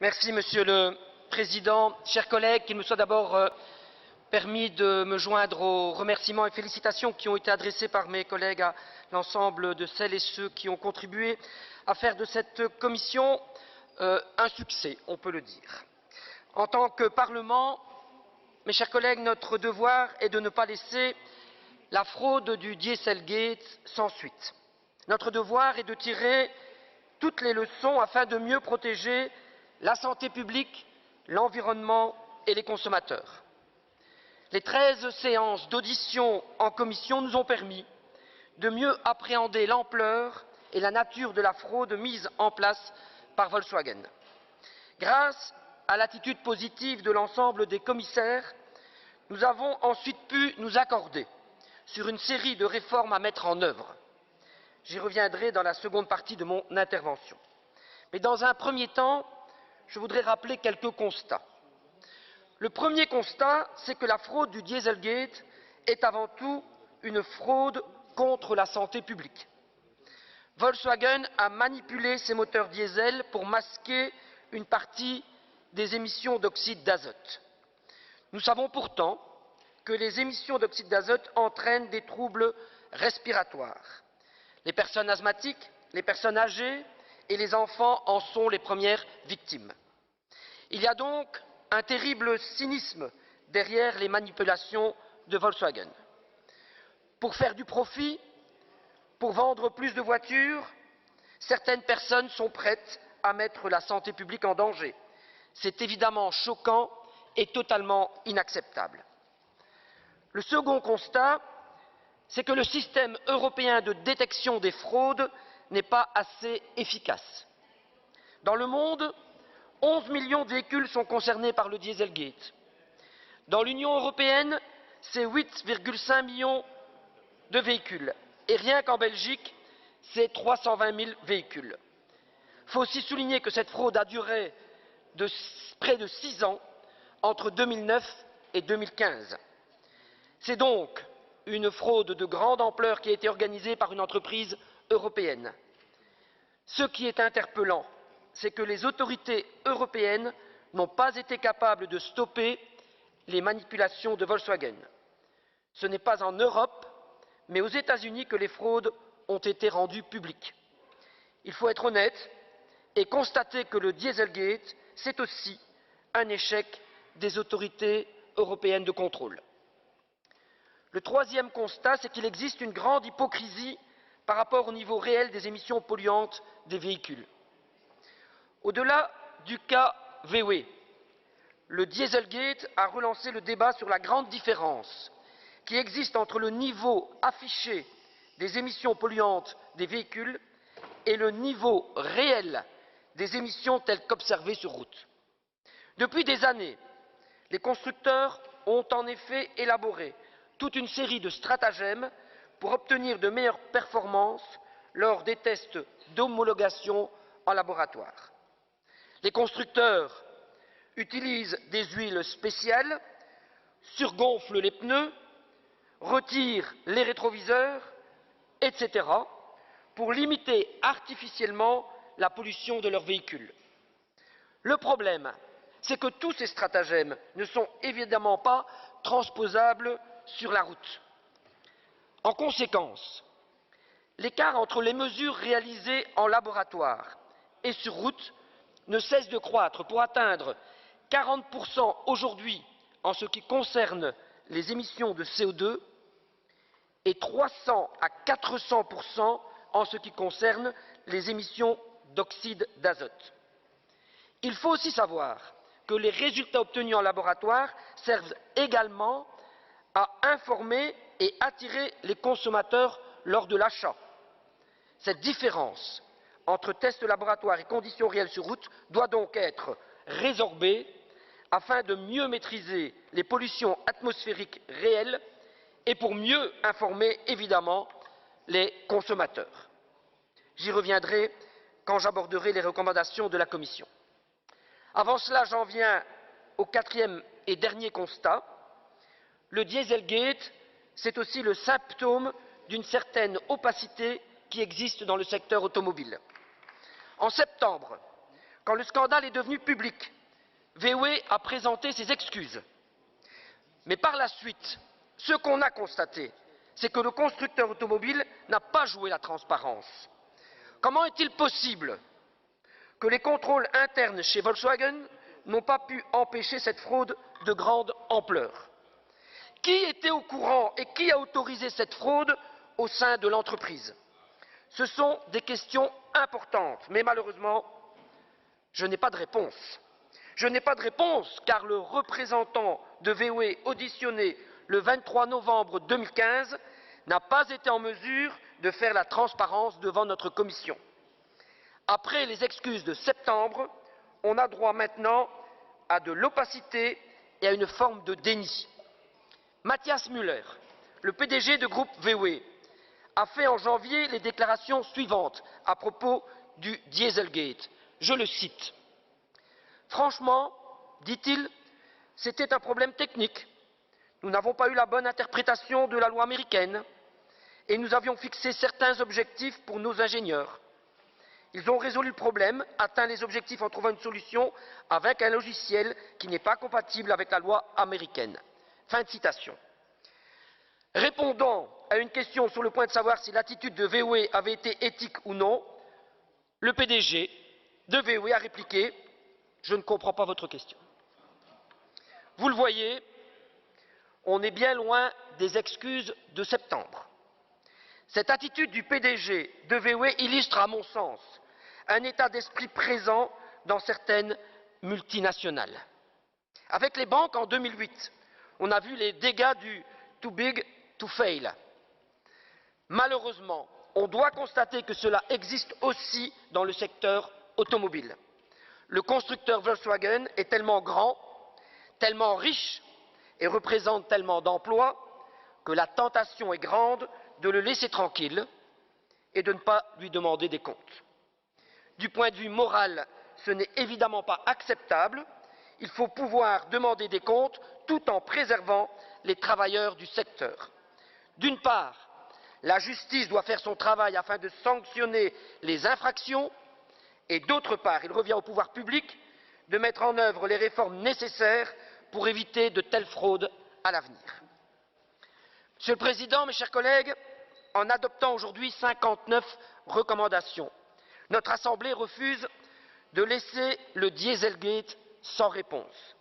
Merci, Monsieur le Président. Chers collègues, qu'il me soit d'abord permis de me joindre aux remerciements et félicitations qui ont été adressés par mes collègues à l'ensemble de celles et ceux qui ont contribué à faire de cette commission un succès, on peut le dire. En tant que Parlement, mes chers collègues, notre devoir est de ne pas laisser la fraude du Dieselgate sans suite. Notre devoir est de tirer toutes les leçons afin de mieux protéger la santé publique, l'environnement et les consommateurs. Les 13 séances d'audition en commission nous ont permis de mieux appréhender l'ampleur et la nature de la fraude mise en place par Volkswagen. Grâce à l'attitude positive de l'ensemble des commissaires, nous avons ensuite pu nous accorder sur une série de réformes à mettre en œuvre. J'y reviendrai dans la seconde partie de mon intervention. Mais dans un premier temps, je voudrais rappeler quelques constats. Le premier constat, c'est que la fraude du Dieselgate est avant tout une fraude contre la santé publique. Volkswagen a manipulé ses moteurs diesel pour masquer une partie des émissions d'oxyde d'azote. Nous savons pourtant que les émissions d'oxyde d'azote entraînent des troubles respiratoires. Les personnes asthmatiques, les personnes âgées et les enfants en sont les premières victimes. Il y a donc un terrible cynisme derrière les manipulations de Volkswagen. Pour faire du profit, pour vendre plus de voitures, certaines personnes sont prêtes à mettre la santé publique en danger. C'est évidemment choquant et totalement inacceptable. Le second constat, c'est que le système européen de détection des fraudes n'est pas assez efficace. Dans le monde, 11 millions de véhicules sont concernés par le Dieselgate. Dans l'Union européenne, c'est 8,5 millions de véhicules. Et rien qu'en Belgique, c'est 320 000 véhicules. Il faut aussi souligner que cette fraude a duré de près de 6 ans, entre 2009 et 2015. C'est donc une fraude de grande ampleur qui a été organisée par une entreprise européenne. Ce qui est interpellant, c'est que les autorités européennes n'ont pas été capables de stopper les manipulations de Volkswagen. Ce n'est pas en Europe, mais aux États-Unis que les fraudes ont été rendues publiques. Il faut être honnête et constater que le Dieselgate, c'est aussi un échec des autorités européennes de contrôle. Le troisième constat, c'est qu'il existe une grande hypocrisie par rapport au niveau réel des émissions polluantes des véhicules. Au-delà du cas VW, le Dieselgate a relancé le débat sur la grande différence qui existe entre le niveau affiché des émissions polluantes des véhicules et le niveau réel des émissions telles qu'observées sur route. Depuis des années, les constructeurs ont en effet élaboré toute une série de stratagèmes pour obtenir de meilleures performances lors des tests d'homologation en laboratoire. Les constructeurs utilisent des huiles spéciales, surgonflent les pneus, retirent les rétroviseurs, etc., pour limiter artificiellement la pollution de leurs véhicules. Le problème, c'est que tous ces stratagèmes ne sont évidemment pas transposables sur la route. En conséquence, l'écart entre les mesures réalisées en laboratoire et sur route ne cesse de croître pour atteindre 40% aujourd'hui en ce qui concerne les émissions de CO2 et 300 à 400% en ce qui concerne les émissions d'oxyde d'azote. Il faut aussi savoir que les résultats obtenus en laboratoire servent également à informer et attirer les consommateurs lors de l'achat. Cette différence entre tests laboratoires et conditions réelles sur route doit donc être résorbée afin de mieux maîtriser les pollutions atmosphériques réelles et pour mieux informer évidemment les consommateurs. J'y reviendrai quand j'aborderai les recommandations de la Commission. Avant cela, j'en viens au quatrième et dernier constat. Le Dieselgate, c'est aussi le symptôme d'une certaine opacité qui existe dans le secteur automobile. En septembre, Quand le scandale est devenu public, VW a présenté ses excuses. Mais par la suite, ce qu'on a constaté, c'est que le constructeur automobile n'a pas joué la transparence. Comment est-il possible que les contrôles internes chez Volkswagen n'ont pas pu empêcher cette fraude de grande ampleur? Qui était au courant et qui a autorisé cette fraude au sein de l'entreprise? Ce sont des questions importantes, mais malheureusement, je n'ai pas de réponse. Je n'ai pas de réponse car le représentant de VW auditionné le 23 novembre 2015 n'a pas été en mesure de faire la transparence devant notre commission. Après les excuses de septembre, on a droit maintenant à de l'opacité et à une forme de déni. Matthias Müller, le PDG de groupe VW, a fait en janvier les déclarations suivantes à propos du Dieselgate. Je le cite. Franchement, dit-il, c'était un problème technique. Nous n'avons pas eu la bonne interprétation de la loi américaine et nous avions fixé certains objectifs pour nos ingénieurs. Ils ont résolu le problème, atteint les objectifs en trouvant une solution avec un logiciel qui n'est pas compatible avec la loi américaine. Fin de citation. Répondant à une question sur le point de savoir si l'attitude de VW avait été éthique ou non, le PDG de VW a répliqué « Je ne comprends pas votre question ». Vous le voyez, on est bien loin des excuses de septembre. Cette attitude du PDG de VW illustre, à mon sens, un état d'esprit présent dans certaines multinationales. Avec les banques en 2008, on a vu les dégâts du « too big to fail ». Malheureusement, on doit constater que cela existe aussi dans le secteur automobile. Le constructeur Volkswagen est tellement grand, tellement riche et représente tellement d'emplois que la tentation est grande de le laisser tranquille et de ne pas lui demander des comptes. Du point de vue moral, ce n'est évidemment pas acceptable. Il faut pouvoir demander des comptes tout en préservant les travailleurs du secteur. D'une part, la justice doit faire son travail afin de sanctionner les infractions et d'autre part, il revient au pouvoir public de mettre en œuvre les réformes nécessaires pour éviter de telles fraudes à l'avenir. Monsieur le Président, mes chers collègues, en adoptant aujourd'hui 59 recommandations, notre Assemblée refuse de laisser le Dieselgate sans réponse.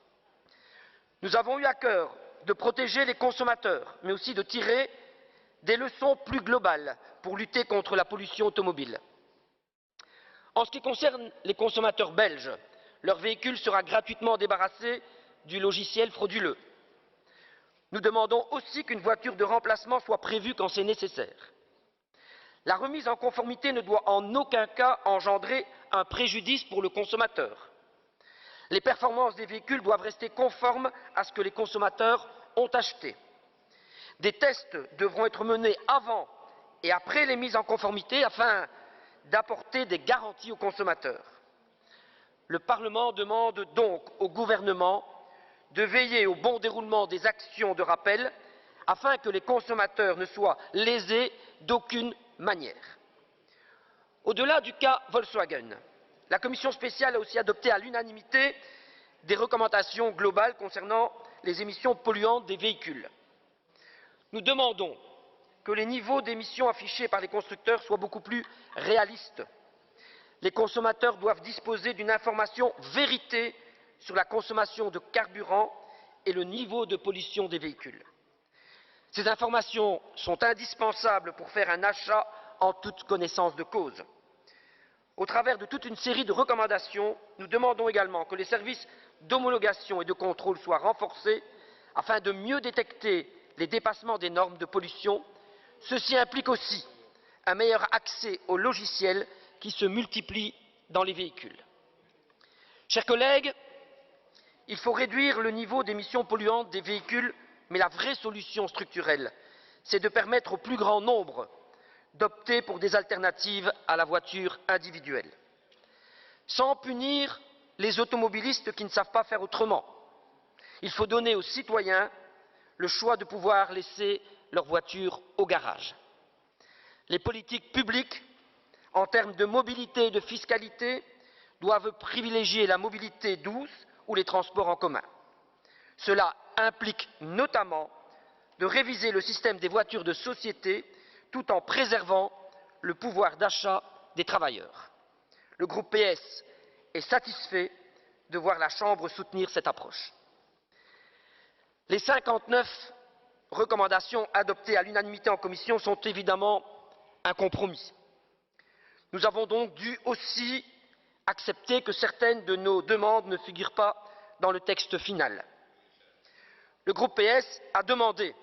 Nous avons eu à cœur de protéger les consommateurs, mais aussi de tirer des leçons plus globales pour lutter contre la pollution automobile. En ce qui concerne les consommateurs belges, leur véhicule sera gratuitement débarrassé du logiciel frauduleux. Nous demandons aussi qu'une voiture de remplacement soit prévue quand c'est nécessaire. La remise en conformité ne doit en aucun cas engendrer un préjudice pour le consommateur. Les performances des véhicules doivent rester conformes à ce que les consommateurs ont acheté. Des tests devront être menés avant et après les mises en conformité afin d'apporter des garanties aux consommateurs. Le Parlement demande donc au gouvernement de veiller au bon déroulement des actions de rappel afin que les consommateurs ne soient lésés d'aucune manière. Au-delà du cas Volkswagen, la Commission spéciale a aussi adopté à l'unanimité des recommandations globales concernant les émissions polluantes des véhicules. Nous demandons que les niveaux d'émissions affichés par les constructeurs soient beaucoup plus réalistes. Les consommateurs doivent disposer d'une information vérité sur la consommation de carburant et le niveau de pollution des véhicules. Ces informations sont indispensables pour faire un achat en toute connaissance de cause. Au travers de toute une série de recommandations, nous demandons également que les services d'homologation et de contrôle soient renforcés afin de mieux détecter les dépassements des normes de pollution. Ceci implique aussi un meilleur accès aux logiciels qui se multiplient dans les véhicules. Chers collègues, il faut réduire le niveau d'émissions polluantes des véhicules, mais la vraie solution structurelle, c'est de permettre au plus grand nombre d'opter pour des alternatives à la voiture individuelle, sans punir les automobilistes qui ne savent pas faire autrement. Il faut donner aux citoyens le choix de pouvoir laisser leur voiture au garage. Les politiques publiques, en termes de mobilité et de fiscalité, doivent privilégier la mobilité douce ou les transports en commun. Cela implique notamment de réviser le système des voitures de société tout en préservant le pouvoir d'achat des travailleurs. Le groupe PS est satisfait de voir la Chambre soutenir cette approche. Les 59 recommandations adoptées à l'unanimité en commission sont évidemment un compromis. Nous avons donc dû aussi accepter que certaines de nos demandes ne figurent pas dans le texte final. Le groupe PS a demandé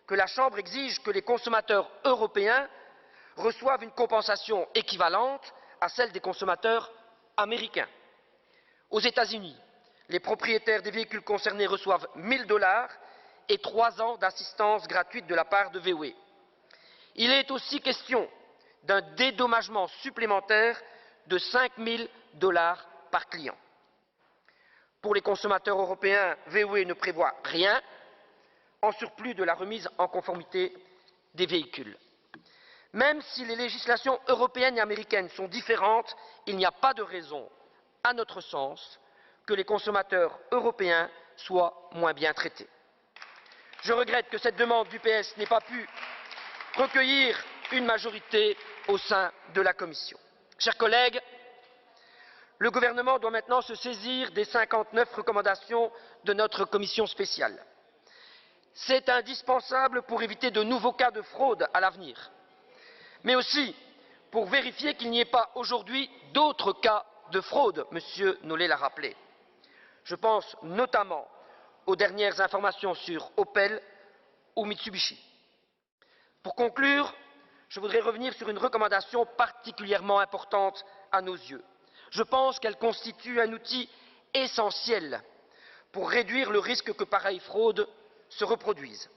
que la Chambre exige que les consommateurs européens reçoivent une compensation équivalente à celle des consommateurs américains. Aux États-Unis, les propriétaires des véhicules concernés reçoivent 1 000 $ et 3 ans d'assistance gratuite de la part de VW. Il est aussi question d'un dédommagement supplémentaire de 5 000 $ par client. Pour les consommateurs européens, VW ne prévoit rien en surplus de la remise en conformité des véhicules. Même si les législations européennes et américaines sont différentes, il n'y a pas de raison, à notre sens, que les consommateurs européens soient moins bien traités. Je regrette que cette demande du PS n'ait pas pu recueillir une majorité au sein de la Commission. Chers collègues, le gouvernement doit maintenant se saisir des 59 recommandations de notre commission spéciale. C'est indispensable pour éviter de nouveaux cas de fraude à l'avenir, mais aussi pour vérifier qu'il n'y ait pas aujourd'hui d'autres cas de fraude, M. Nollet l'a rappelé. Je pense notamment aux dernières informations sur Opel ou Mitsubishi. Pour conclure, je voudrais revenir sur une recommandation particulièrement importante à nos yeux. Je pense qu'elle constitue un outil essentiel pour réduire le risque que pareille fraude se reproduise.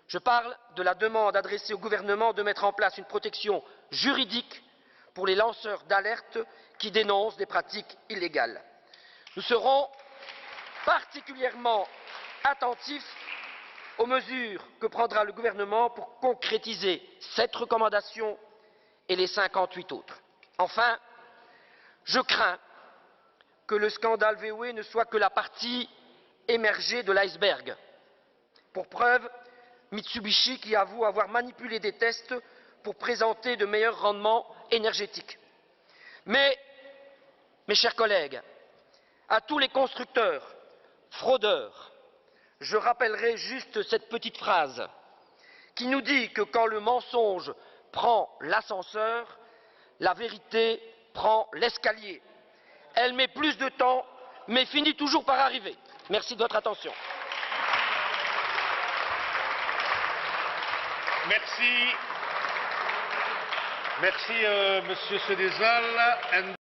Je parle de la demande adressée au gouvernement de mettre en place une protection juridique pour les lanceurs d'alerte qui dénoncent des pratiques illégales. Nous serons particulièrement attentifs aux mesures que prendra le gouvernement pour concrétiser cette recommandation et les 58 autres. Enfin, je crains que le scandale VW ne soit que la partie émergée de l'iceberg. Pour preuve, Mitsubishi qui avoue avoir manipulé des tests pour présenter de meilleurs rendements énergétiques. Mais, mes chers collègues, à tous les constructeurs fraudeurs, je rappellerai juste cette petite phrase qui nous dit que quand le mensonge prend l'ascenseur, la vérité prend l'escalier. Elle met plus de temps, mais finit toujours par arriver. Merci de votre attention. Merci, Monsieur Sénézal.